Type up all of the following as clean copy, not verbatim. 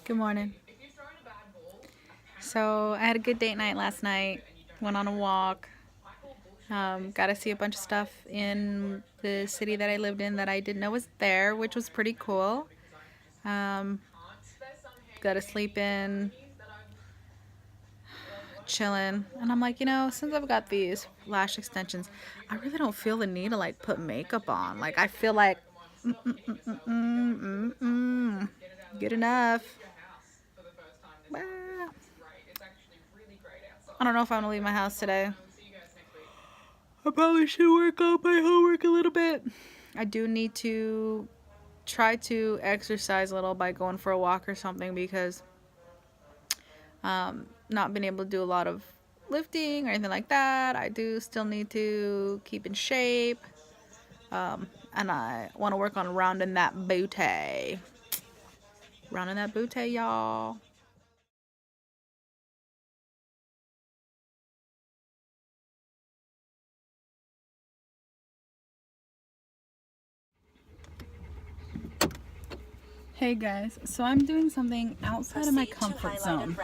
Good morning. So I had a good date night last night. Went on a walk. Got to see a bunch of stuff in the city that I lived in that I didn't know was there, which was pretty cool. Got to sleep in, chilling. And I'm like, since I've got these lash extensions, I really don't feel the need to like put makeup on. Like I feel like, good enough. I don't know if I'm gonna leave my house today. I probably should work on my homework a little bit. I do need to try to exercise a little by going for a walk or something because not being able to do a lot of lifting or anything like that. I do still need to keep in shape. And I want to work on rounding that booty. Rounding that booty, y'all. Hey guys, so I'm doing something outside of my comfort zone.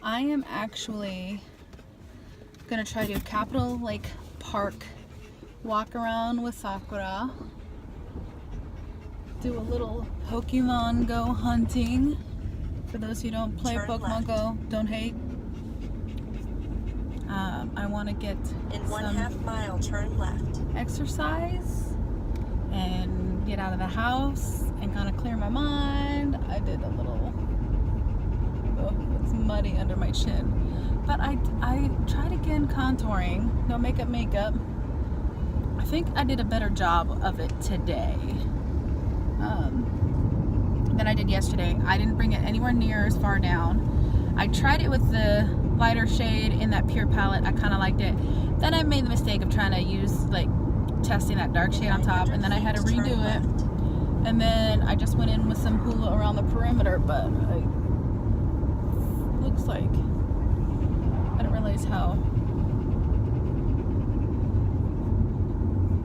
I am actually gonna try to do Capitol Lake Park walk around with Sakura, do a little Pokemon Go hunting. For those who don't play Pokemon Go, don't hate. I want to get in 1/2 mile, turn left. Exercise and get out of the house and kind of clear my mind. I did a little, it's muddy under my chin, but I tried again contouring, no makeup. I think I did a better job of it today than I did yesterday. I didn't bring it anywhere near as far down. I tried it with the lighter shade in that pure palette. I kind of liked it. Then I made the mistake of trying to use testing that dark shade on top, and then I had to redo it. And then I just went in with some hula around the perimeter, but looks like I didn't realize how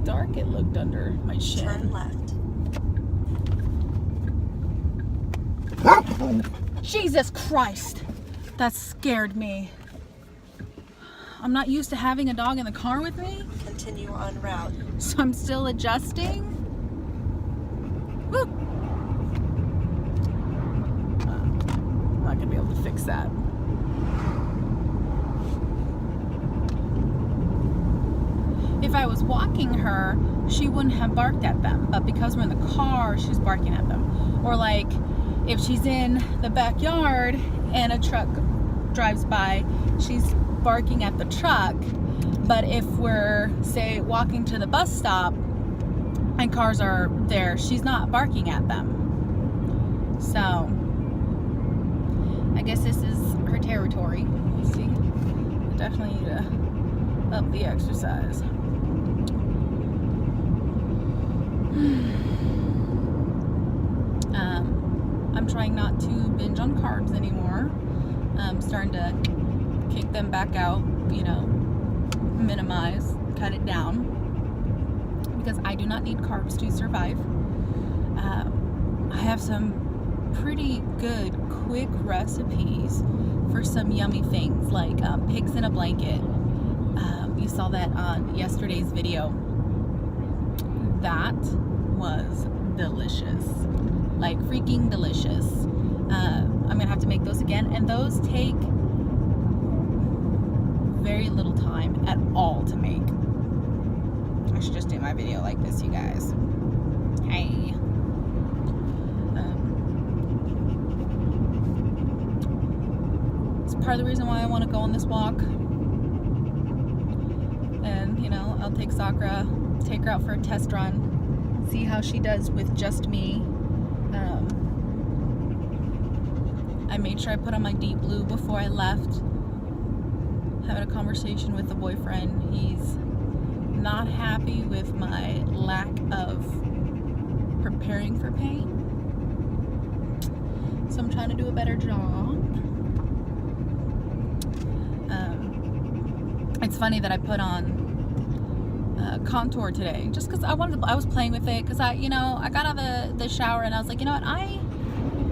dark it looked under my chin. Turn left. Jesus Christ, that scared me. I'm not used to having a dog in the car with me. Continue on route. So I'm still adjusting. Woo! I'm not gonna be able to fix that. If I was walking her, she wouldn't have barked at them. But because we're in the car, she's barking at them. Or if she's in the backyard and a truck drives by, she's barking at the truck. But if we're, say, walking to the bus stop and cars are there, she's not barking at them. So I guess this is her territory. You see, I definitely need to up the exercise. I'm trying not to binge on carbs anymore. I'm starting to kick them back out, minimize, cut it down, because I do not need carbs to survive. I have some pretty good quick recipes for some yummy things like pigs in a blanket. You saw that on yesterday's video. That was delicious, like freaking delicious. I'm gonna have to make those again, and those take very little time at all to make. I should just do my video like this, you guys. Hey. It's part of the reason why I want to go on this walk. And, I'll take Sakura, take her out for a test run, see how she does with just me. I made sure I put on my deep blue before I left. Having a conversation with the boyfriend. He's not happy with my lack of preparing for pain. So I'm trying to do a better job. It's funny that I put on contour today just because I was playing with it because I got out of the shower and I was like,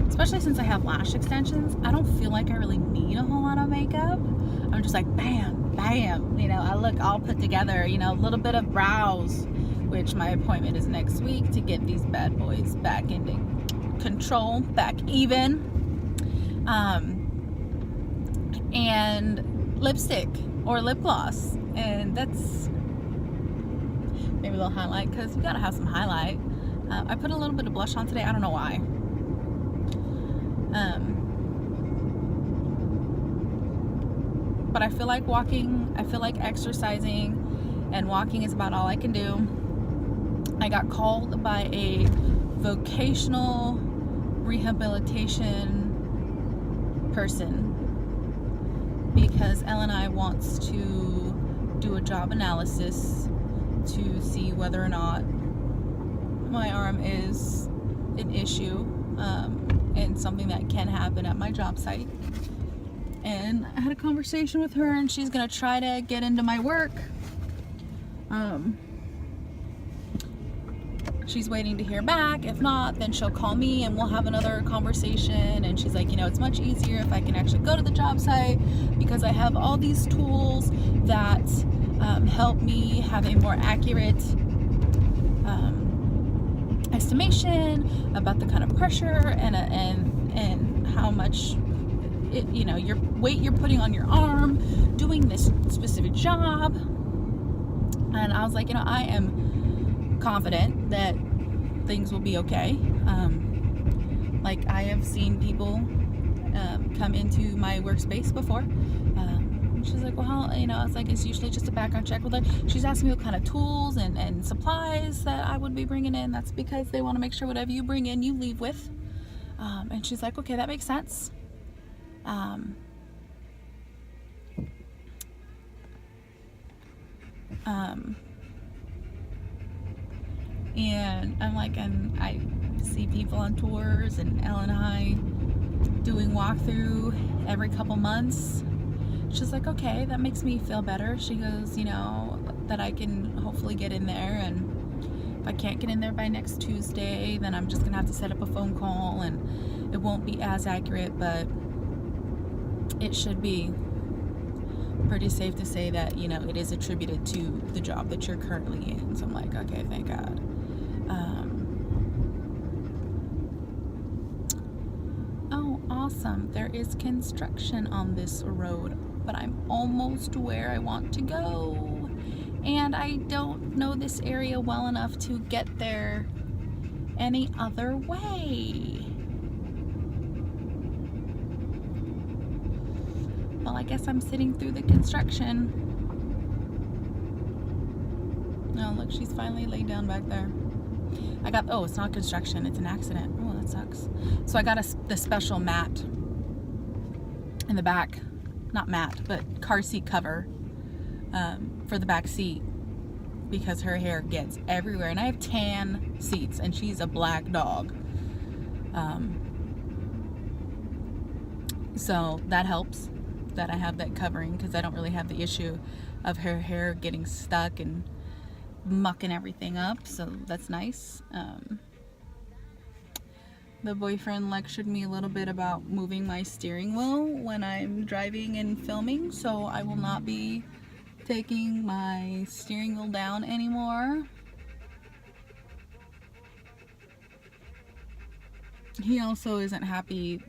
it's especially since I have lash extensions, I don't feel like I really need a whole lot of makeup. I'm just like, bam, bam, you know, I look all put together, you know, a little bit of brows, which my appointment is next week to get these bad boys back into control, back even. And lipstick or lip gloss, and that's maybe a little highlight, because you gotta have some highlight. I put a little bit of blush on today, I don't know why. But I feel like walking, I feel like exercising, and walking is about all I can do. I got called by a vocational rehabilitation person because Ellen wants to do a job analysis to see whether or not my arm is an issue, and something that can happen at my job site. And I had a conversation with her, and she's gonna try to get into my work. She's waiting to hear back. If not, then she'll call me and we'll have another conversation. And she's like, you know, it's much easier if I can actually go to the job site, because I have all these tools that help me have a more accurate estimation about the kind of pressure and how much it, you know, your weight you're putting on your arm doing this specific job. And I was like, you know, I am confident that things will be okay. Like, I have seen people come into my workspace before. She's like, well, how, you know, it's like, it's usually just a background check with her. She's asking me what kind of tools and supplies that I would be bringing in. That's because they want to make sure whatever you bring in, you leave with. And she's like, okay, that makes sense. And I'm like, and I see people on tours, and Elle and I doing walkthrough every couple months. She's like, okay, that makes me feel better. She goes, you know, that I can hopefully get in there, and if I can't get in there by next Tuesday, then I'm just gonna have to set up a phone call, and it won't be as accurate, but it should be pretty safe to say that, you know, it is attributed to the job that you're currently in. So I'm like, okay, thank God. Oh, awesome. There is construction on this road, but I'm almost where I want to go. And I don't know this area well enough to get there any other way. Well, I guess I'm sitting through the construction. Oh, look, she's finally laid down back there. Oh, it's not construction, it's an accident. Oh, that sucks. So I got the special mat in the back. Not mat, but car seat cover for the back seat, because her hair gets everywhere. And I have tan seats, and she's a black dog. So that helps that I have that covering, because I don't really have the issue of her hair getting stuck and mucking everything up, so that's nice. The boyfriend lectured me a little bit about moving my steering wheel when I'm driving and filming, so I will not be taking my steering wheel down anymore. He also isn't happy.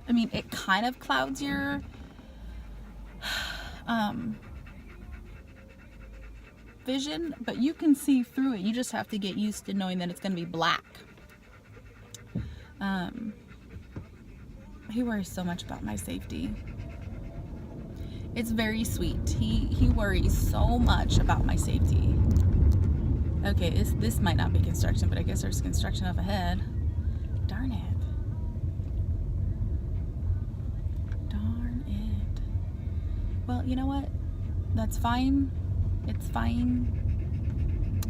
I mean, it kind of clouds your vision, but you can see through it. You just have to get used to knowing that it's going to be black. He worries so much about my safety. It's very sweet. He worries so much about my safety. Okay, this might not be construction, but I guess there's construction up ahead. Darn it. Well, you know what? That's fine. It's fine.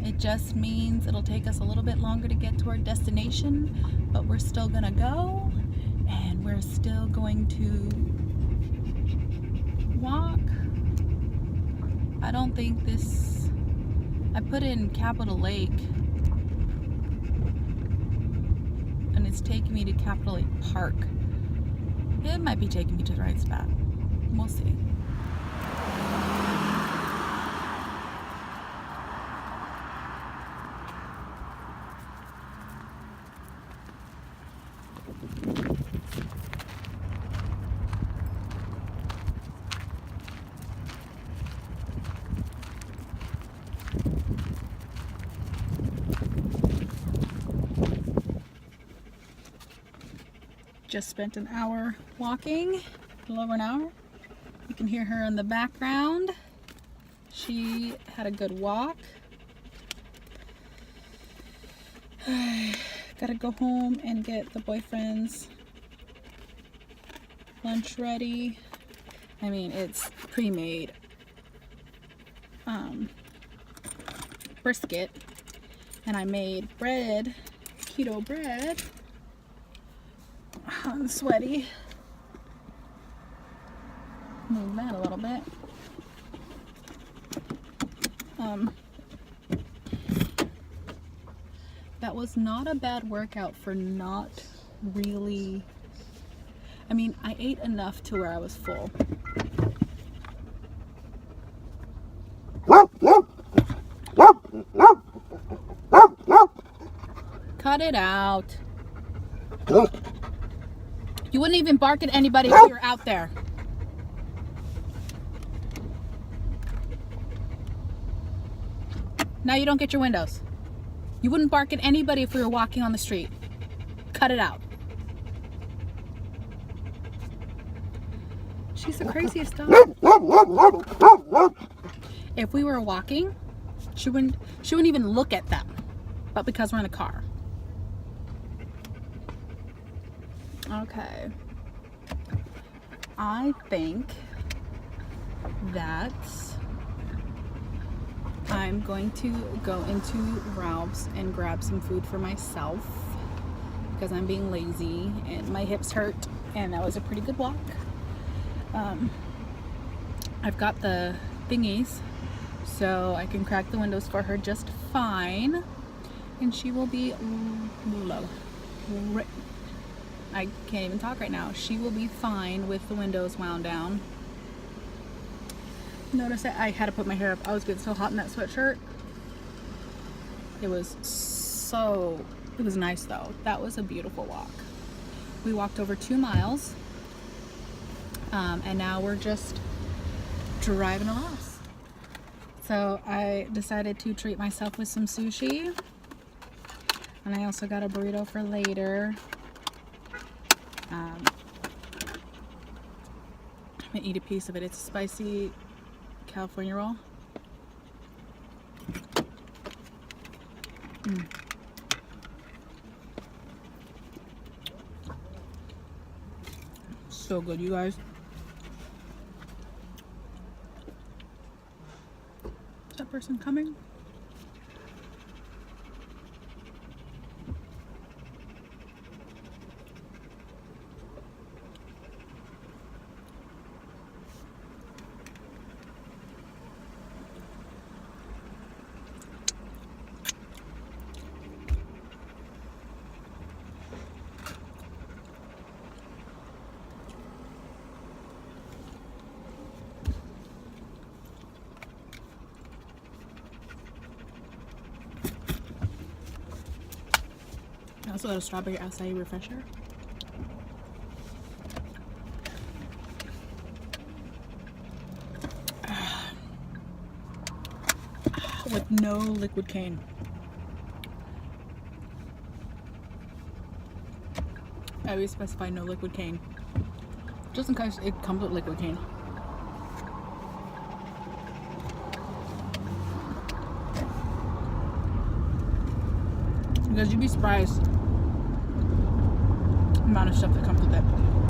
It just means it'll take us a little bit longer to get to our destination, but we're still gonna go, and we're still going to walk. I don't think I put in Capitol Lake it's taking me to Capitol Lake Park. It might be taking me to the right spot. We'll see. Just spent an hour walking, a little over an hour. You can hear her in the background. She had a good walk. Gotta go home and get the boyfriend's lunch ready. I mean, it's pre-made brisket, and I made bread, keto bread. I'm sweaty. Move that a little bit. That was not a bad workout for not really. I mean, I ate enough to where I was full. Cut it out. You wouldn't even bark at anybody if you were out there. Now you don't get your windows. You wouldn't bark at anybody if we were walking on the street. Cut it out. She's the craziest dog. If we were walking, she wouldn't even look at them. But because we're in the car. Okay. I think that I'm going to go into Ralph's and grab some food for myself because I'm being lazy and my hips hurt, and that was a pretty good walk. I've got the thingies so I can crack the windows for her just fine, and she will be I can't even talk right now. She will be fine with the windows wound down. Notice that I had to put my hair up. I was getting so hot in that sweatshirt. It was nice though. That was a beautiful walk. We walked over 2 miles. And now we're just driving along. So I decided to treat myself with some sushi. And I also got a burrito for later. I'm gonna eat a piece of it. It's a spicy California roll. So good, you guys. Is that person coming? I also got a strawberry acai refresher. With no liquid cane. I always specify no liquid cane, just in case it comes with liquid cane. Because you'd be surprised the amount of stuff that comes with it.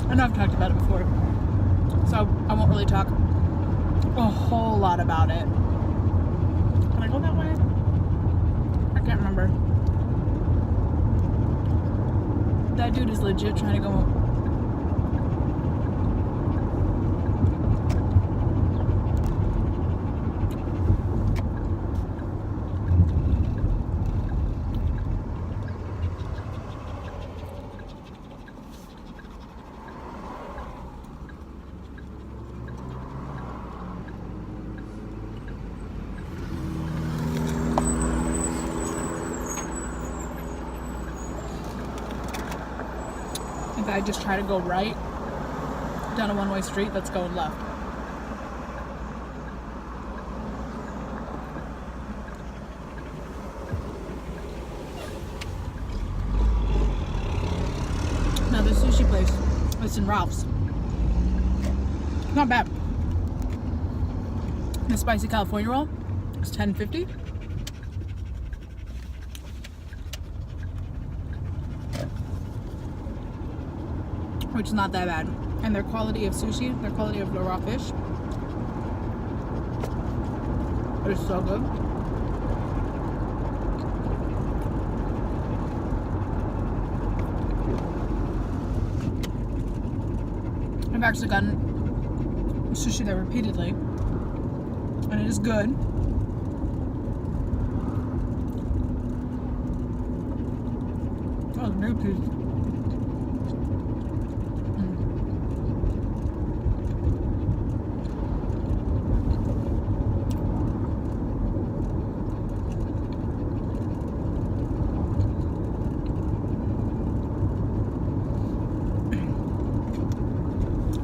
I know I've talked about it before, so I won't really talk a whole lot about it. Can I go that way? I can't remember. That dude is legit trying to go. if I just try to go right down a one-way street that's going left. Now this sushi place, it's in Ralph's. Not bad. The spicy California roll is $10.50. Which is not that bad. And their quality of sushi, their quality of the raw fish is so good. I've actually gotten sushi there repeatedly, and it is good. Oh, new piece.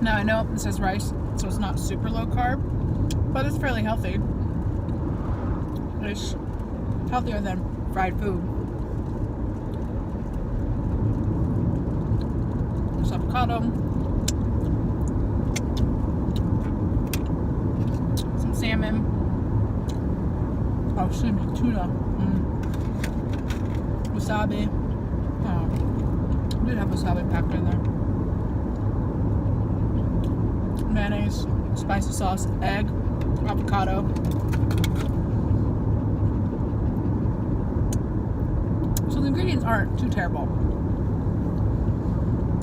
Now I know it says rice, so it's not super low carb, but it's fairly healthy. It's healthier than fried food. There's avocado, some salmon, oh excuse me, tuna, wasabi. Oh, I did have wasabi packed in there. Mayonnaise, spicy sauce, egg, avocado. So the ingredients aren't too terrible.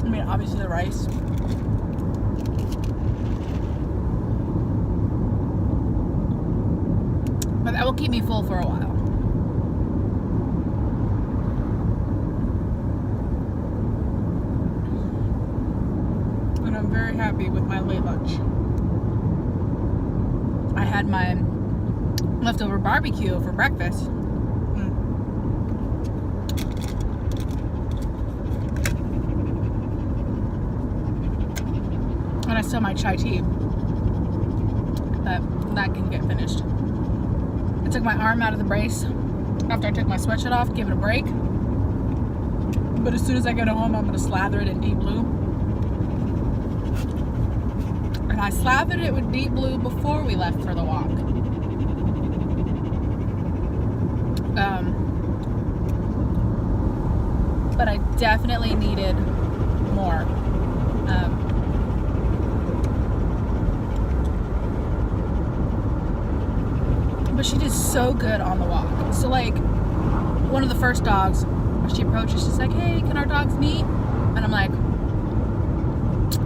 I mean, obviously the rice. But that will keep me full for a while. And I'm very happy with my late lunch. I had my leftover barbecue for breakfast. And I still have my chai tea. But that can get finished. I took my arm out of the brace after I took my sweatshirt off, give it a break. But as soon as I get home, I'm going to slather it in deep blue. And I slathered it with deep blue before we left for the walk. But I definitely needed more. But she did so good on the walk. So like, one of the first dogs, she approaches, she's like, hey, can our dogs meet? And I'm like,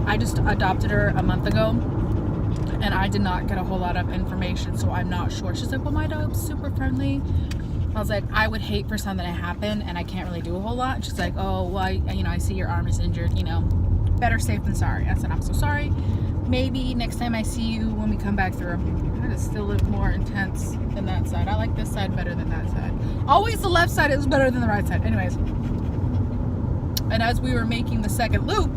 I just adopted her a month ago, and I did not get a whole lot of information, so I'm not sure. She's like, well, my dog's super friendly. I was like, I would hate for something to happen, and I can't really do a whole lot. And she's like, oh, well, I see your arm is injured, better safe than sorry. I said, I'm so sorry. Maybe next time I see you when we come back through. That is still look more intense than that side. I like this side better than that side. Always the left side is better than the right side. Anyways. And as we were making the second loop,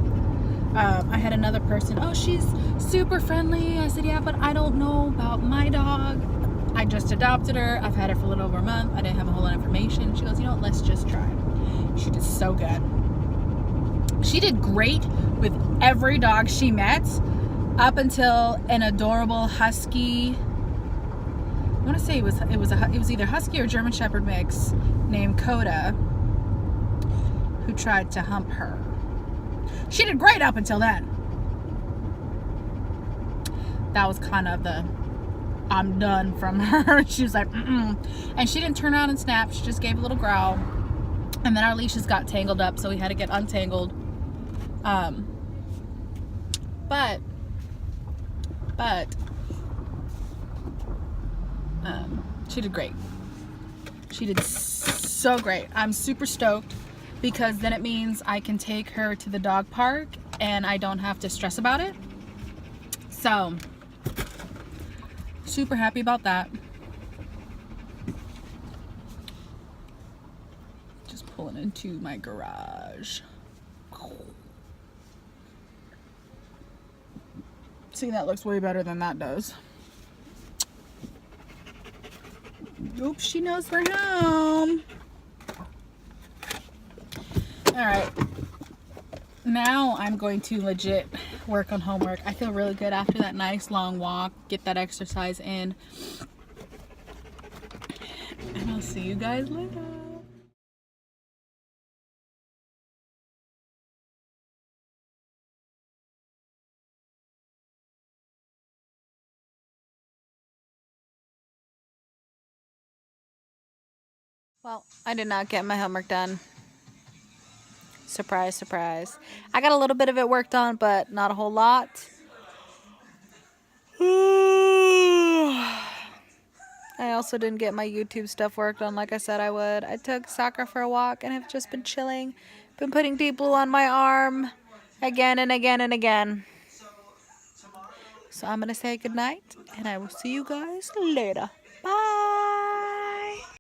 I had another person, oh, she's super friendly. I said, yeah, but I don't know about my dog. I just adopted her. I've had her for a little over a month. I didn't have a whole lot of information. She goes, let's just try. She did so good. She did great with every dog she met up until an adorable husky. I want to say it was either husky or German Shepherd mix named Coda, who tried to hump her. She did great up until then. That was kind of the I'm done from her. She was like, and she didn't turn around and snap. She just gave a little growl, and then our leashes got tangled up, so we had to get untangled. But she did great. She did so great. I'm super stoked, because then it means I can take her to the dog park and I don't have to stress about it. So, super happy about that. Just pulling into my garage. See, that looks way better than that does. Oops, she knows we're home. Alright. Now I'm going to legit work on homework. I feel really good after that nice long walk. Get that exercise in. And I'll see you guys later. Well, I did not get my homework done. Surprise, surprise. I got a little bit of it worked on, but not a whole lot. I also didn't get my YouTube stuff worked on like I said I would. I took Soccer for a walk and have just been chilling. Been putting deep blue on my arm again and again and again. So I'm going to say goodnight, and I will see you guys later.